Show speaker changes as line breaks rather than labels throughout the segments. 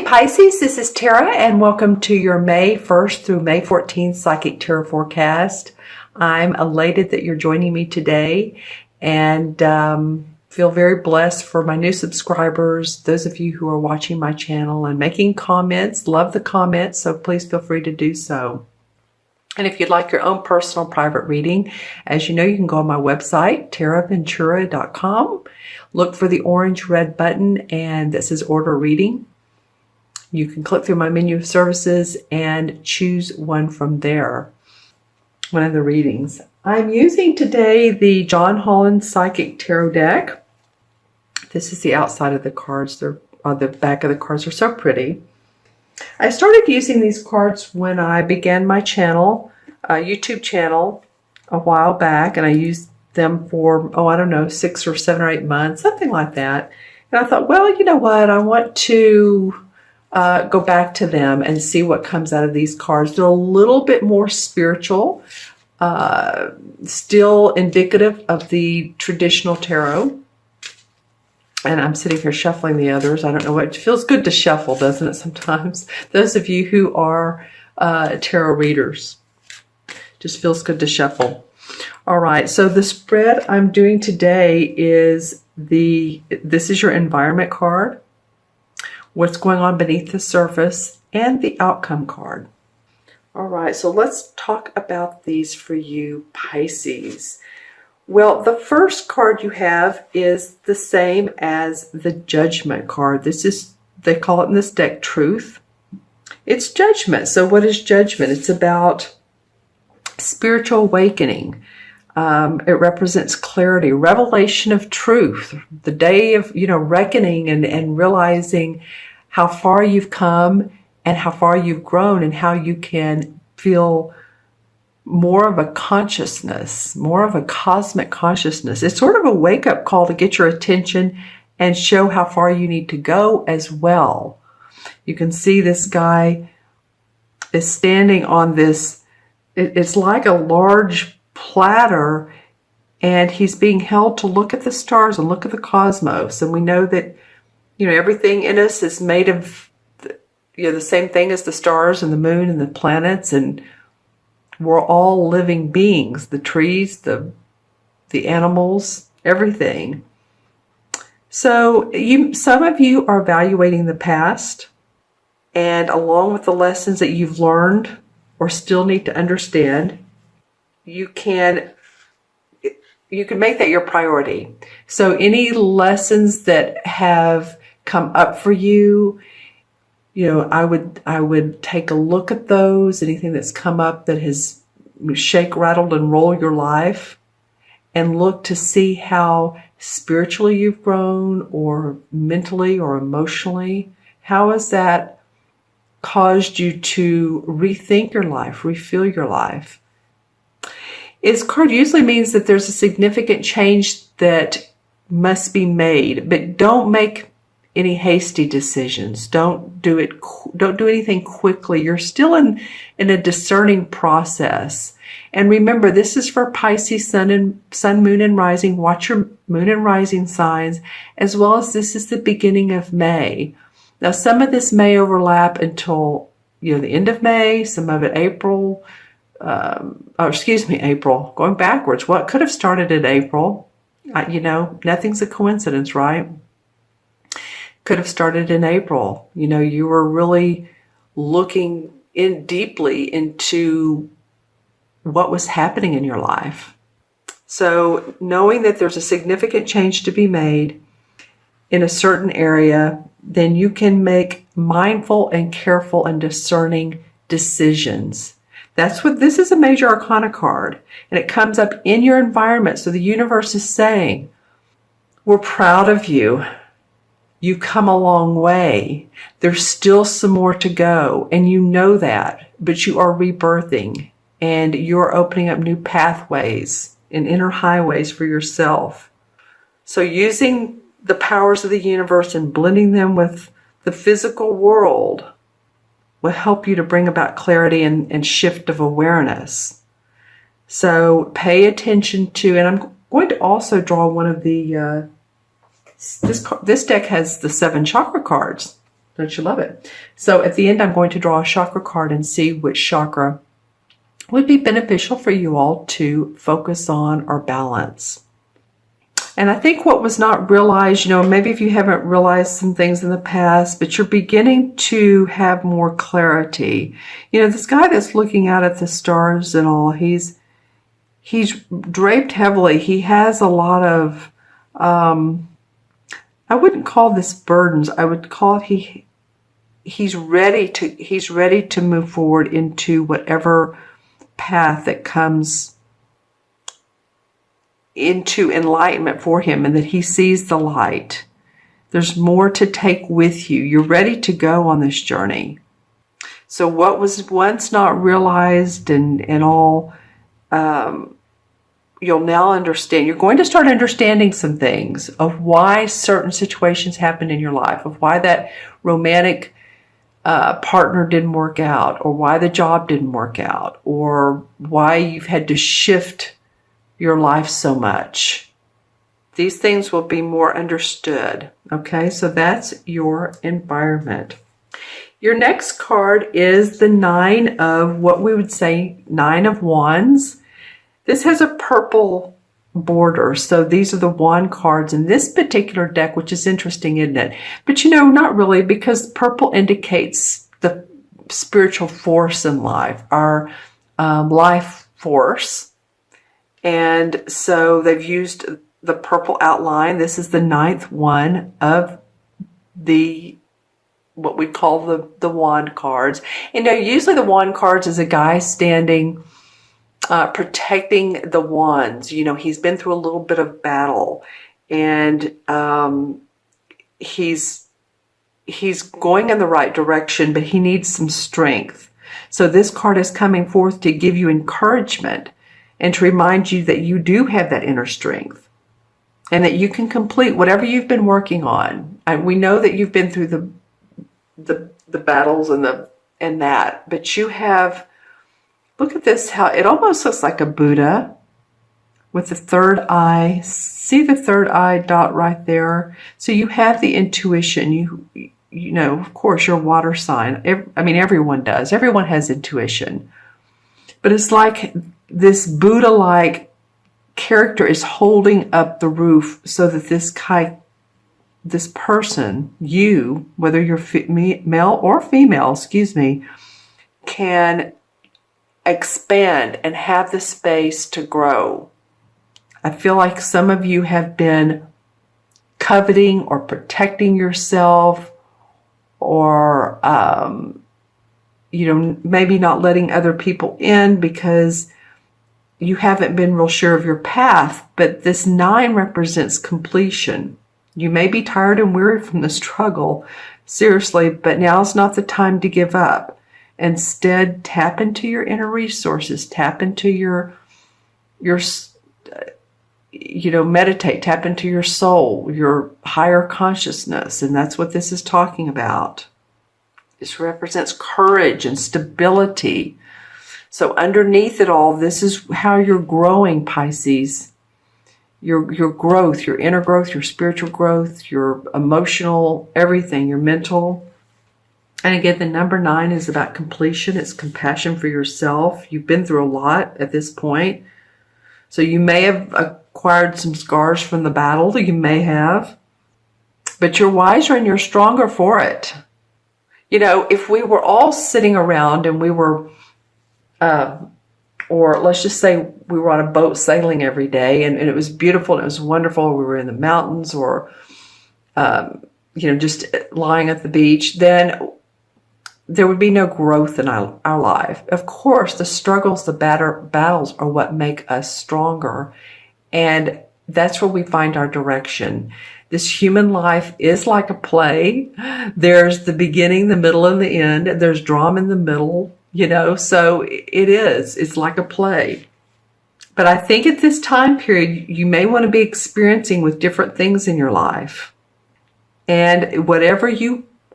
Pisces, this is Tara, and welcome to your May 1st through May 14th Psychic Tarot Forecast. I'm elated that you're joining me today, and feel very blessed for my new subscribers, those of you who are watching my channel and making comments. Love the comments, so please feel free to do so. And if you'd like your own personal private reading, as you know, you can go on my website, taraventura.com. Look for the orange-red button and that says Order Reading. You can click through my menu of services and choose one from there, one of the readings. I'm using today the John Holland Psychic Tarot deck. This is the outside of the cards. The back of the cards are so pretty. I started using these cards when I began my channel, YouTube channel, a while back, and I used them for, I don't know, 6 or 7 or 8 months, something like that. And I thought, well, you know what, I want to go back to them and see what comes out of these cards. They're a little bit more spiritual, still indicative of the traditional tarot. And I'm sitting here shuffling the others. I don't know what, it feels good to shuffle, doesn't it, sometimes? Those of you who are tarot readers, just feels good to shuffle. All right, so the spread I'm doing today is this is your environment card, what's going on beneath the surface, and the outcome card. All right, so let's talk about these for you, Pisces. Well, the first card you have is the same as the Judgment card. This is, they call it in this deck, Truth. It's Judgment. So what is Judgment? It's about spiritual awakening. It represents clarity, revelation of truth, the day of, reckoning and realizing how far you've come and how far you've grown and how you can feel more of a consciousness, more of a cosmic consciousness. It's sort of a wake-up call to get your attention and show how far you need to go as well. You can see this guy is standing on this, it's like a large platter, and he's being held to look at the stars and look at the cosmos. And we know that, everything in us is made of, the same thing as the stars and the moon and the planets, and we're all living beings, the trees, the animals, everything. So some of you are evaluating the past, and along with the lessons that you've learned or still need to understand, you can make that your priority. So any lessons that have come up for you, I would take a look at those, anything that's come up that has shake, rattled, and rolled your life, and look to see how spiritually you've grown, or mentally or emotionally. How has that caused you to rethink your life, refeel your life? This card usually means that there's a significant change that must be made, but don't make any hasty decisions. Don't do anything quickly. You're still in a discerning process. And remember, this is for Pisces sun, moon, and rising. Watch your moon and rising signs, as well as this is the beginning of May. Now, some of this may overlap until, the end of May, some of it April. April. Going backwards. What could have started in April? Nothing's a coincidence, right? Could have started in April. You were really looking in deeply into what was happening in your life. So knowing that there's a significant change to be made in a certain area, then you can make mindful and careful and discerning decisions. That's what this is, a major arcana card, and it comes up in your environment. So the universe is saying, we're proud of you. You've come a long way. There's still some more to go, and you know that, but you are rebirthing, and you're opening up new pathways and inner highways for yourself. So using the powers of the universe and blending them with the physical world will help you to bring about clarity and shift of awareness. So pay attention to, and I'm going to also draw one of the, this deck has the 7 chakra cards. Don't you love it? So at the end, I'm going to draw a chakra card and see which chakra would be beneficial for you all to focus on or balance. And I think what was not realized, maybe if you haven't realized some things in the past, but you're beginning to have more clarity. This guy that's looking out at the stars and all, he's draped heavily. He has a lot of, I wouldn't call this burdens. I would call it he's ready to move forward into whatever path that comes into enlightenment for him, and that he sees the light. There's more to take with you. You're ready to go on this journey. So what was once not realized and all, you'll now understand. You're going to start understanding some things of why certain situations happen in your life, of why that romantic partner didn't work out, or why the job didn't work out, or why you've had to shift your life so much. These things will be more understood. Okay, so that's your environment. Your next card is the Nine of Wands. This has a purple border. So these are the wand cards in this particular deck, which is interesting, isn't it? But not really, because purple indicates the spiritual force in life, our life force. And so they've used the purple outline. This is the 9th one of what we call the wand cards. Usually the wand cards is a guy standing protecting the wands. He's been through a little bit of battle, and he's going in the right direction, but he needs some strength. So this card is coming forth to give you encouragement and to remind you that you do have that inner strength and that you can complete whatever you've been working on. And we know that you've been through the battles and that, but you have. Look at this, how it almost looks like a Buddha with the third eye. See the third eye dot right there? So you have the intuition. Of course, your water sign. Everyone does. Everyone has intuition. But it's like this Buddha-like character is holding up the roof so that this person, you, whether you're male or female, can expand and have the space to grow. I feel like some of you have been coveting or protecting yourself, or maybe not letting other people in because you haven't been real sure of your path. But this 9 represents completion. You may be tired and weary from the struggle, seriously, but now's not the time to give up. Instead, tap into your inner resources, tap into your meditate, tap into your soul, your higher consciousness. And that's what this is talking about. This represents courage and stability. So underneath it all, this is how you're growing, Pisces. Your growth, your inner growth, your spiritual growth, your emotional, everything, your mental. And again, the number 9 is about completion. It's compassion for yourself. You've been through a lot at this point. So you may have acquired some scars from the battle. You may have. But you're wiser and you're stronger for it. If we were all sitting around and we were, or let's just say we were on a boat sailing every day and it was beautiful and it was wonderful. We were in the mountains or, just lying at the beach, then there would be no growth in our life. Of course, the struggles, the battles are what make us stronger. And that's where we find our direction. This human life is like a play. There's the beginning, the middle, and the end. There's drama in the middle, so it is. It's like a play. But I think at this time period, you may want to be experiencing with different things in your life. And whatever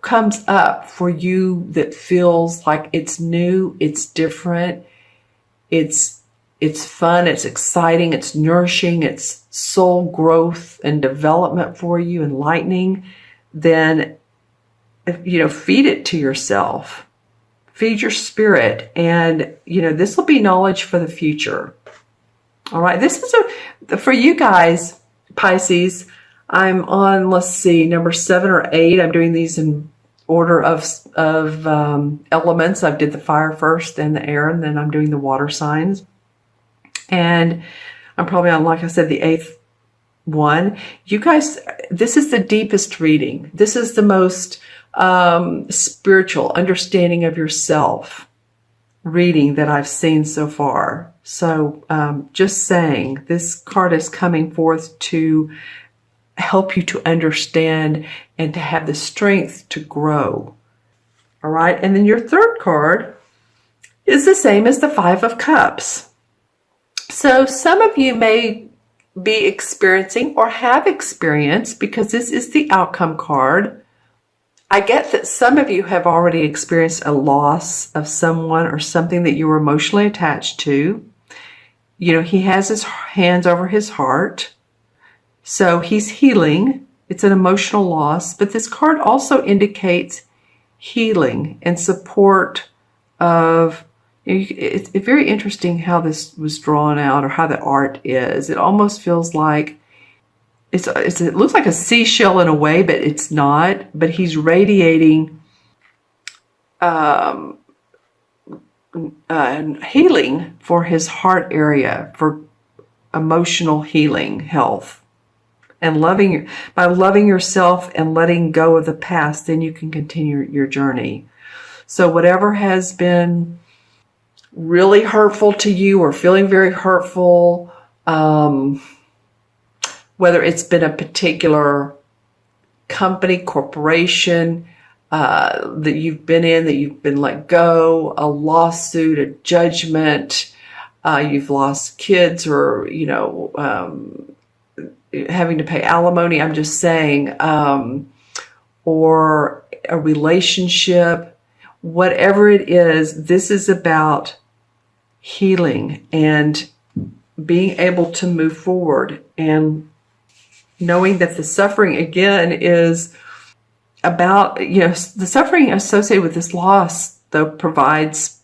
comes up for you that feels like it's new, it's different, it's fun, it's exciting, it's nourishing, it's soul growth and development for you, enlightening, then feed it to yourself. Feed your spirit. And, this will be knowledge for the future. All right. This is for you guys, Pisces. I'm on, let's see, number 7 or 8. I'm doing these in order of elements. I did the fire first, then the air, and then I'm doing the water signs. And I'm probably on, like I said, the 8th one. You guys, this is the deepest reading. This is the most spiritual understanding of yourself reading that I've seen so far. So just saying, this card is coming forth to help you to understand and to have the strength to grow. All right. And then your third card is the same as the 5 of Cups. So some of you may be experiencing or have experienced, because this is the outcome card. I get that some of you have already experienced a loss of someone or something that you were emotionally attached to. He has his hands over his heart. So he's healing. It's an emotional loss. But this card also indicates healing and support of... It's very interesting how this was drawn out, or how the art is. It almost feels like it looks like a seashell in a way, but it's not. But he's radiating healing for his heart area, for emotional healing, health, and by loving yourself and letting go of the past. Then you can continue your journey. So whatever has been really hurtful to you, or feeling very hurtful, whether it's been a particular company, corporation that you've been in, that you've been let go, a lawsuit, a judgment, you've lost kids, or, having to pay alimony, I'm just saying, or a relationship, whatever it is, this is about healing and being able to move forward, and knowing that the suffering, again, is about, the suffering associated with this loss, though, provides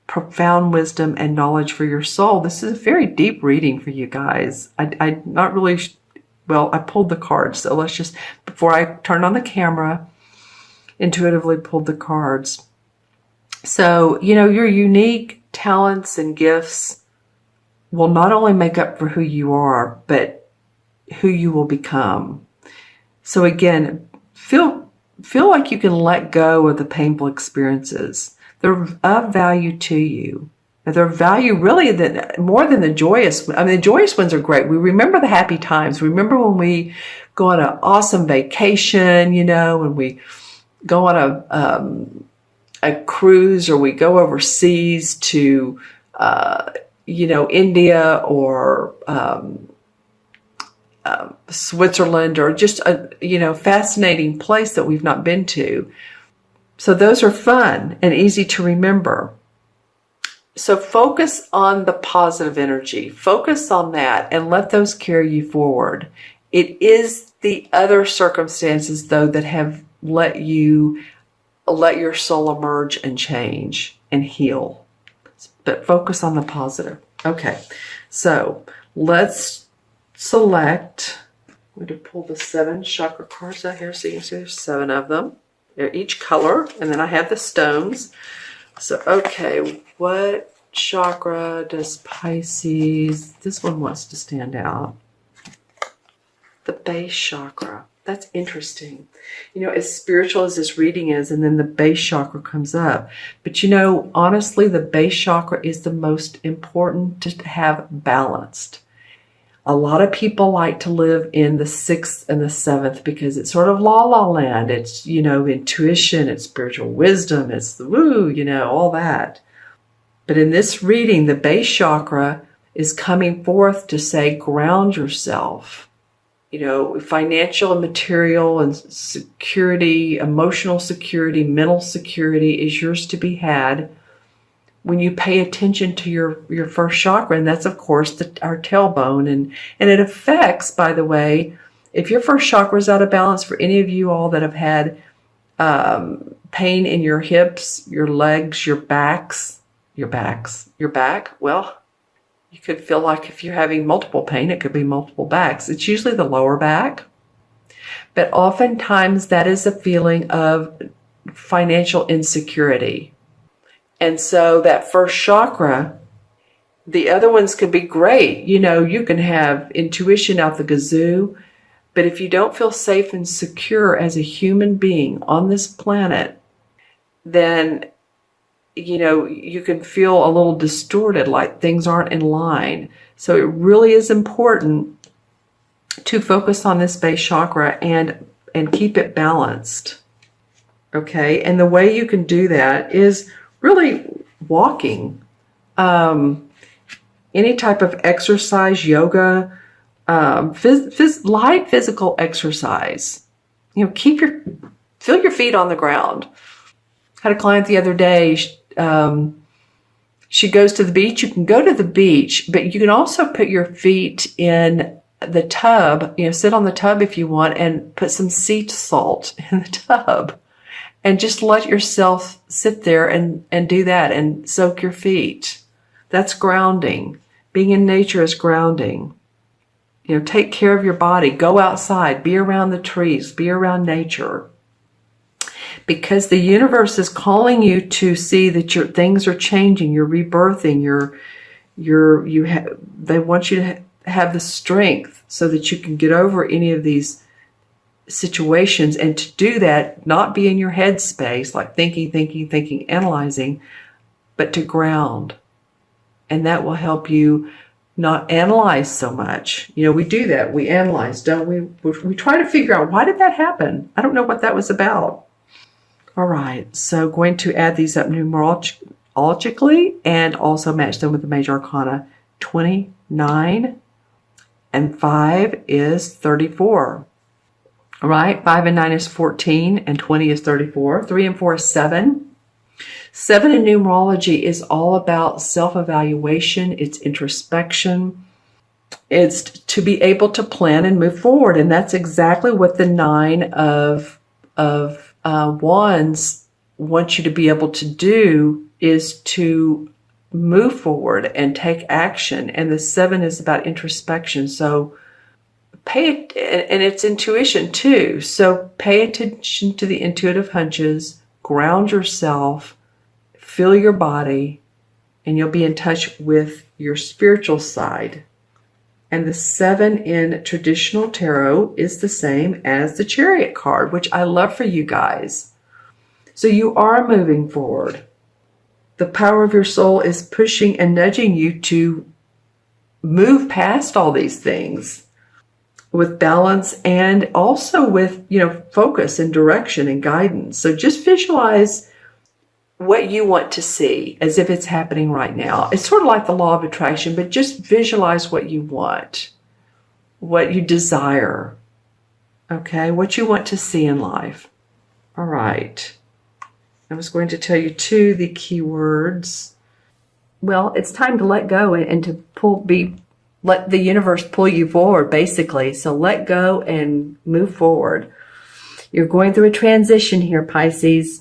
profound wisdom and knowledge for your soul. This is a very deep reading for you guys. I'm not really, I pulled the cards, so let's just, before I turned on the camera, intuitively pulled the cards. So, your unique talents and gifts will not only make up for who you are, but who you will become. So again, feel like you can let go of the painful experiences. They're of value to you. They're value really more than the joyous. I mean, the joyous ones are great. We remember the happy times. Remember when we go on an awesome vacation, when we go on a cruise, or we go overseas to, India, or Switzerland, or just a, fascinating place that we've not been to. So those are fun and easy to remember. So focus on the positive energy. Focus on that and let those carry you forward. It is the other circumstances, though, that have let your soul emerge and change and heal. But focus on the positive. Okay, so let's select. I'm going to pull the 7 chakra cards out here so you can see there's 7 of them. They're each color, and then I have the stones. So, okay, what chakra does Pisces, this one wants to stand out. The base chakra. That's interesting. As spiritual as this reading is, and then the base chakra comes up. But honestly, the base chakra is the most important to have balanced. A lot of people like to live in the 6th and the 7th because it's sort of la land. It's, intuition, it's spiritual wisdom, it's the woo, all that. But in this reading, the base chakra is coming forth to say, ground yourself. Financial and material and security, emotional security, mental security is yours to be had when you pay attention to your first chakra. And that's, of course, our tailbone. And it affects, by the way, if your first chakra is out of balance, for any of you all that have had pain in your hips, your legs, your back. Well, you could feel like if you're having multiple pain, it could be multiple backs. It's usually the lower back, but oftentimes that is a feeling of financial insecurity. And so that first chakra, the other ones can be great. You can have intuition out the gazoo, but if you don't feel safe and secure as a human being on this planet, then you can feel a little distorted, like things aren't in line. So it really is important to focus on this base chakra and keep it balanced. Okay, and the way you can do that is really walking, any type of exercise, yoga, light physical exercise. Feel your feet on the ground. Had a client the other day. She goes to the beach. You can go to the beach, but you can also put your feet in the tub. Sit on the tub if you want, and put some sea salt in the tub, and just let yourself sit there and do that and soak your feet. That's grounding. Being in nature is grounding. Take care of your body. Go outside. Be around the trees. Be around nature. Because the universe is calling you to see that your things are changing. You're rebirthing. They want you to have the strength so that you can get over any of these situations. And to do that, not be in your head space, like thinking, analyzing, but to ground. And that will help you not analyze so much. We do that. We analyze, don't we? We try to figure out, why did that happen? I don't know what that was about. All right. So going to add these up numerologically and also match them with the major arcana. 29 and 5 is 34. All right. 5 and 9 is 14 and 20 is 34. 3 and 4 is 7. 7 in numerology is all about self-evaluation. It's introspection. It's to be able to plan and move forward. And that's exactly what the 9 of Wands wants you to be able to do, is to move forward and take action. And the 7 is about introspection. So and it's intuition too. So pay attention to the intuitive hunches, ground yourself, feel your body, and you'll be in touch with your spiritual side. And the 7 in traditional tarot is the same as the Chariot card, which I love for you guys. So you are moving forward. The power of your soul is pushing and nudging you to move past all these things with balance and also with, focus and direction and guidance. So just visualize what you want to see as if it's happening right now. It's sort of like the law of attraction, but just visualize what you want, what you desire, okay? What you want to see in life. All right. I was going to tell you too the key words. Well, it's time to let go and to let the universe pull you forward, basically. So let go and move forward. You're going through a transition here, Pisces.